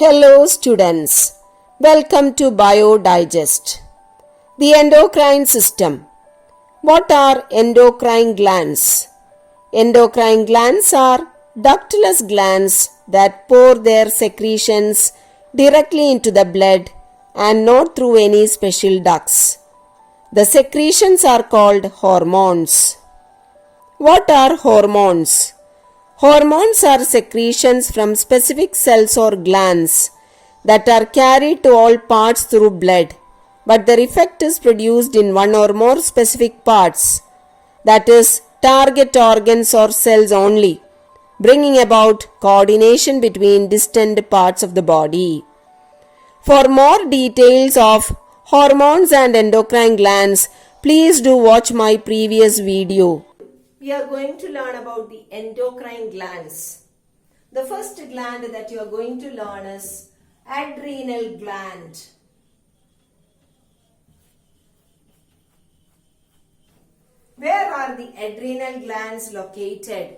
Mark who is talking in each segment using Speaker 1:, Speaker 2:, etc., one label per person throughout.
Speaker 1: Hello students, welcome to BioDigest. The endocrine system. What are endocrine glands? Endocrine glands are ductless glands that pour their secretions directly into the blood and not through any special ducts. The secretions are called hormones. What are hormones? Hormones are secretions from specific cells or glands that are carried to all parts through blood, but their effect is produced in one or more specific parts, that is, target organs or cells only, bringing about coordination between distant parts of the body. For more details of hormones and endocrine glands, please do watch my previous video. We are going to learn about the endocrine glands. The first gland that you are going to learn is adrenal gland. Where are the adrenal glands located?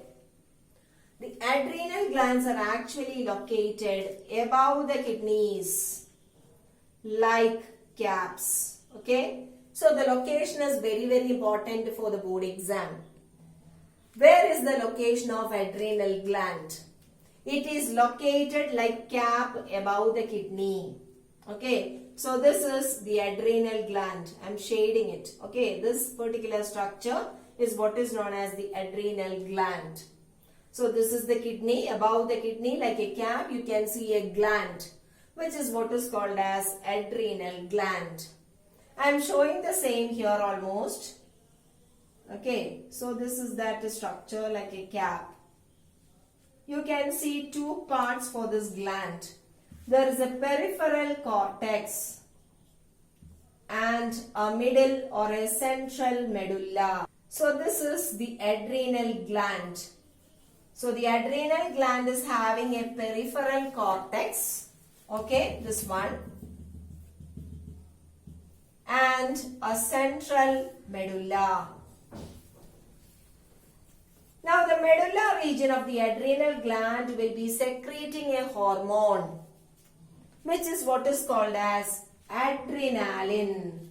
Speaker 1: The adrenal glands are actually located above the kidneys, like caps. Okay? So the location is very important for the board exam. Where is the location of adrenal gland? It is located like cap above the kidney. Okay, so this is the adrenal gland. I am shading it. Okay, this particular structure is what is known as the adrenal gland. So this is the kidney. Above the kidney, like a cap, you can see a gland, which is what is called as adrenal gland. I am showing the same here almost. Okay, so this is that structure like a cap. You can see two parts for this gland. There is a peripheral cortex and a middle or a central medulla. So this is the adrenal gland. So the adrenal gland is having a peripheral cortex. Okay, this one. And a central medulla. Now the medulla region of the adrenal gland will be secreting a hormone, which is what is called as adrenaline.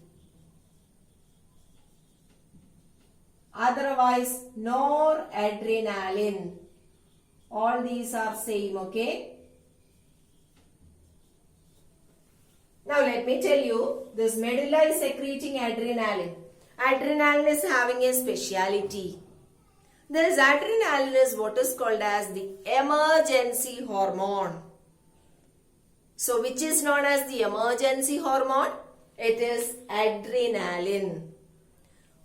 Speaker 1: Otherwise noradrenaline. All these are same, okay? Now let me tell you, this medulla is secreting adrenaline. Adrenaline is having a speciality. This adrenaline is what is called as the emergency hormone. So which is known as the emergency hormone? It is adrenaline.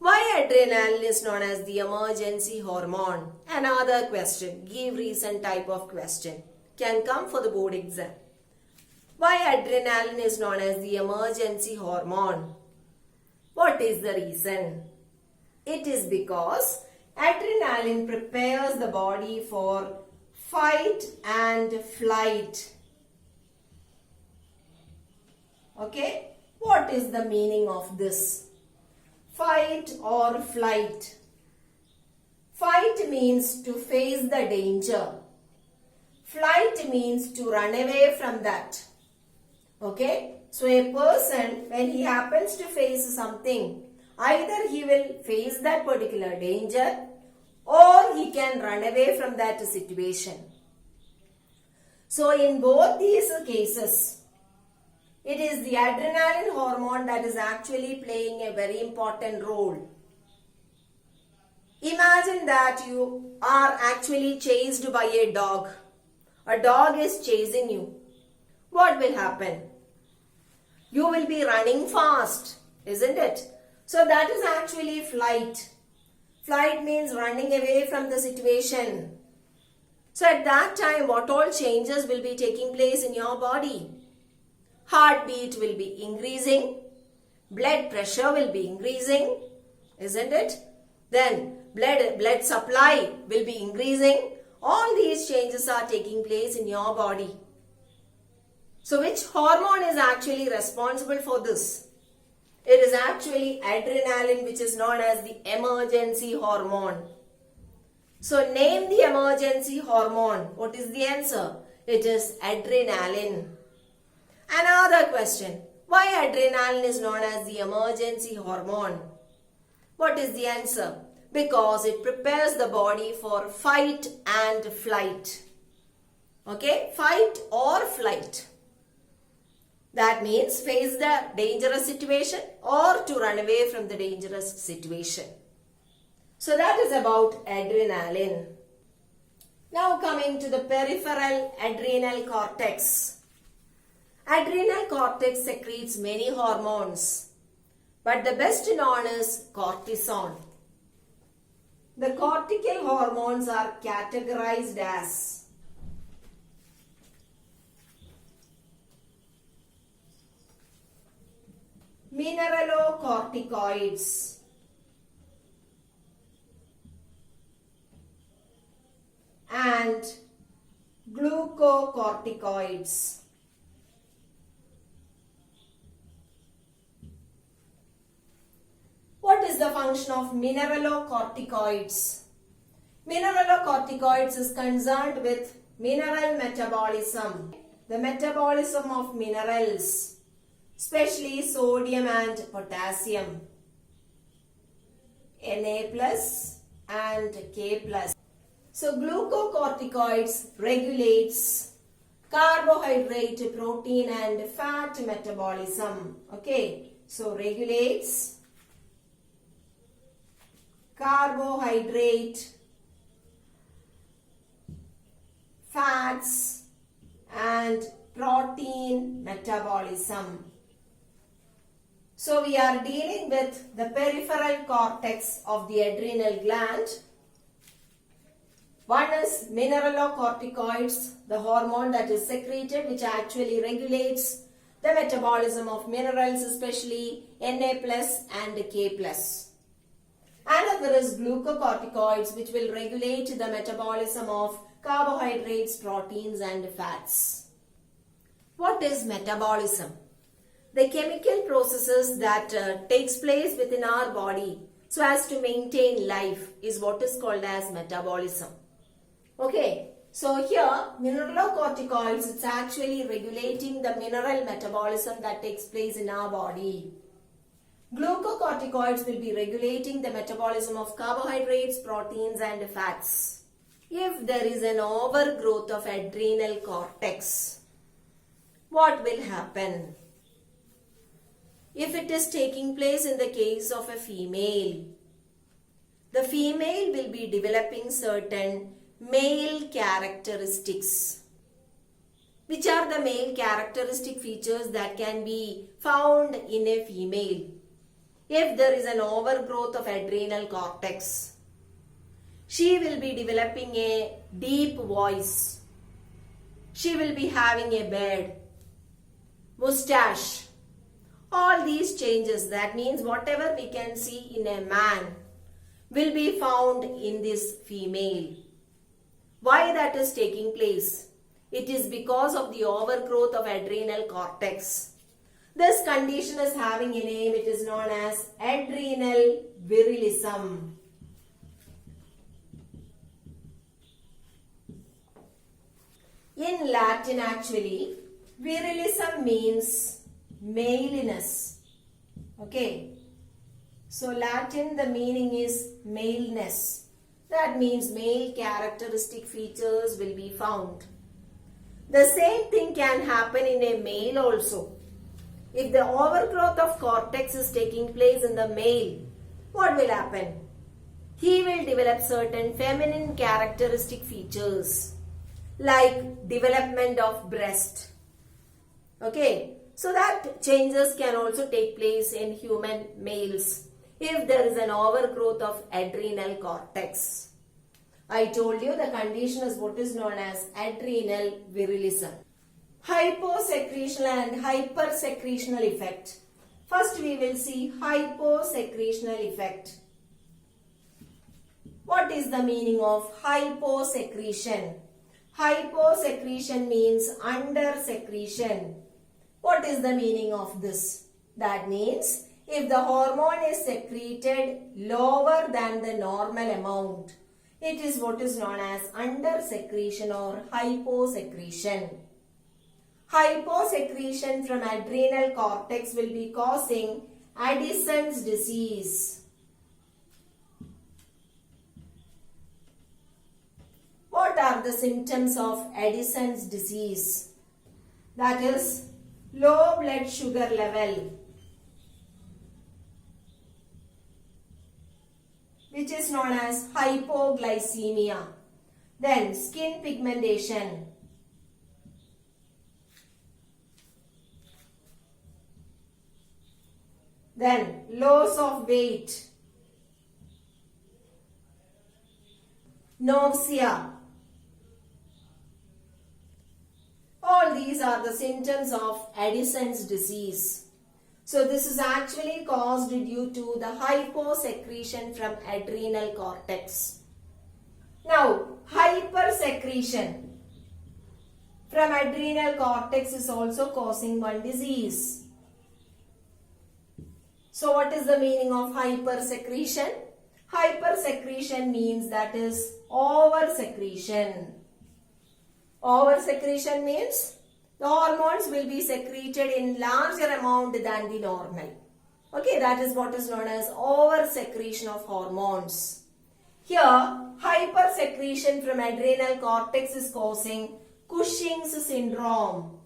Speaker 1: Why adrenaline is known as the emergency hormone? Another question, give reason type of question, can come for the board exam. Why adrenaline is known as the emergency hormone? What is the reason? It is because adrenaline prepares the body for fight and flight. Okay? What is the meaning of this? Fight or flight? Fight means to face the danger. Flight means to run away from that. Okay? So a person, when he happens to face something, either he will face that particular danger or he can run away from that situation. So in both these cases, it is the adrenaline hormone that is actually playing a very important role. Imagine that you are actually chased by a dog. A dog is chasing you. What will happen? You will be running fast, isn't it? So that is actually flight. Flight means running away from the situation. So at that time, what all changes will be taking place in your body? Heartbeat will be increasing. Blood pressure will be increasing, isn't it? Then blood supply will be increasing. All these changes are taking place in your body. So which hormone is actually responsible for this? It is actually adrenaline, which is known as the emergency hormone. So name the emergency hormone. What is the answer? It is adrenaline. Another question. Why adrenaline is known as the emergency hormone? What is the answer? Because it prepares the body for fight and flight. Okay, fight or flight. That means face the dangerous situation or to run away from the dangerous situation. So that is about adrenaline. Now coming to the peripheral adrenal cortex. Adrenal cortex secretes many hormones, but the best known is cortisol. The cortical hormones are categorized as mineralocorticoids, and glucocorticoids. What is the function of mineralocorticoids? Mineralocorticoids is concerned with mineral metabolism, the metabolism of minerals, especially sodium and potassium, Na plus and K plus. So glucocorticoids regulates carbohydrate, protein and fat metabolism. Okay, so regulates carbohydrate, fats and protein metabolism. So we are dealing with the peripheral cortex of the adrenal gland. One is mineralocorticoids, the hormone that is secreted which actually regulates the metabolism of minerals, especially Na plus and K plus. Another is glucocorticoids, which will regulate the metabolism of carbohydrates, proteins and fats. What is metabolism? The chemical processes that takes place within our body so as to maintain life is what is called as metabolism. Okay, so here mineralocorticoids, it's actually regulating the mineral metabolism that takes place in our body. Glucocorticoids will be regulating the metabolism of carbohydrates, proteins and fats. If there is an overgrowth of adrenal cortex, what will happen? If it is taking place in the case of a female, the female will be developing certain male characteristics. Which are the male characteristic features that can be found in a female? If there is an overgrowth of adrenal cortex, she will be developing a deep voice. She will be having a beard, mustache. All these changes, that means whatever we can see in a man, will be found in this female. Why that is taking place? It is because of the overgrowth of adrenal cortex. This condition is having a name. It is known as adrenal virilism. In Latin actually, virilism means maleness. Okay. So Latin, the meaning is maleness. That means male characteristic features will be found. The same thing can happen in a male also. If the overgrowth of cortex is taking place in the male, what will happen? He will develop certain feminine characteristic features like development of breast. Okay, so that changes can also take place in human males if there is an overgrowth of adrenal cortex. I told you the condition is what is known as adrenal virilism. Hyposecretional and hypersecretional effect. First we will see hyposecretional effect. What is the meaning of hyposecretion? Hyposecretion means under secretion. What is the meaning of this? That means if the hormone is secreted lower than the normal amount, it is what is known as undersecretion or hyposecretion. Hyposecretion from adrenal cortex will be causing Addison's disease. What are the symptoms of Addison's disease? That is low blood sugar level, which is known as hypoglycemia. Then skin pigmentation. Then loss of weight, nausea. All these are the symptoms of Addison's disease. So this is actually caused due to the hyposecretion from adrenal cortex. Now, hypersecretion from adrenal cortex is also causing one disease. So what is the meaning of hypersecretion? Hypersecretion means that is oversecretion. Oversecretion means the hormones will be secreted in larger amount than the normal. Okay, that is what is known as oversecretion of hormones. Here, hypersecretion from adrenal cortex is causing Cushing's syndrome.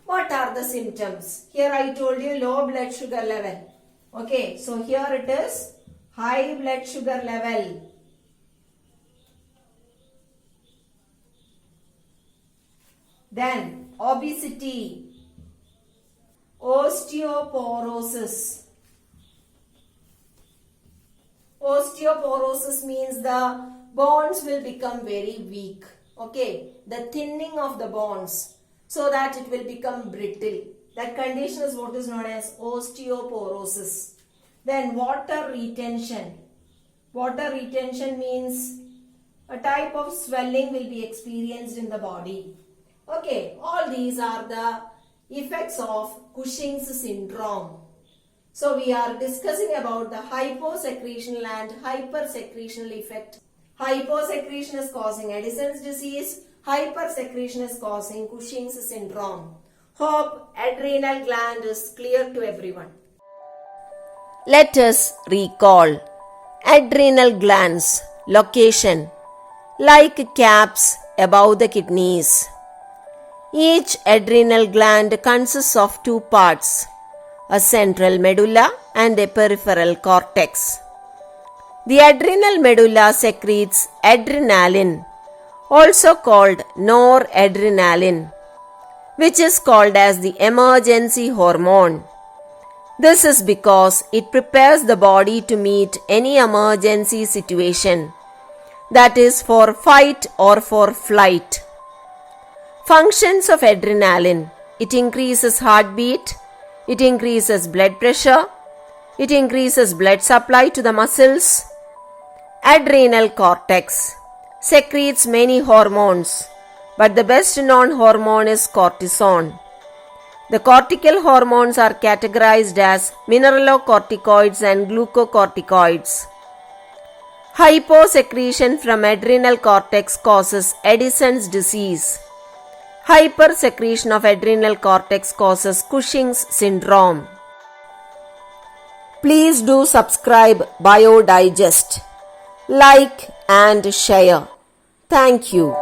Speaker 1: What are the symptoms? Here I told you low blood sugar level. Okay, so here it is high blood sugar level. Then obesity, osteoporosis. Osteoporosis means the bones will become very weak. Okay, the thinning of the bones so that it will become brittle. That condition is what is known as osteoporosis. Then water retention. Water retention means a type of swelling will be experienced in the body. Okay, all these are the effects of Cushing's syndrome. So we are discussing about the hyposecretional and hypersecretional effect. Hyposecretion is causing Addison's disease. Hypersecretion is causing Cushing's syndrome. Hope adrenal gland is clear to everyone.
Speaker 2: Let us recall adrenal glands location like caps above the kidneys. Each adrenal gland consists of two parts, a central medulla and a peripheral cortex. The adrenal medulla secretes adrenaline, also called noradrenaline, which is called as the emergency hormone. This is because it prepares the body to meet any emergency situation, that is for fight or for flight. Functions of adrenaline: it increases heartbeat, it increases blood pressure, it increases blood supply to the muscles. Adrenal cortex secretes many hormones, but the best known hormone is cortisol. The cortical hormones are categorized as mineralocorticoids and glucocorticoids. Hyposecretion from adrenal cortex causes Addison's disease. Hypersecretion of adrenal cortex causes Cushing's syndrome. Please do subscribe Biodigest, like and share. Thank you.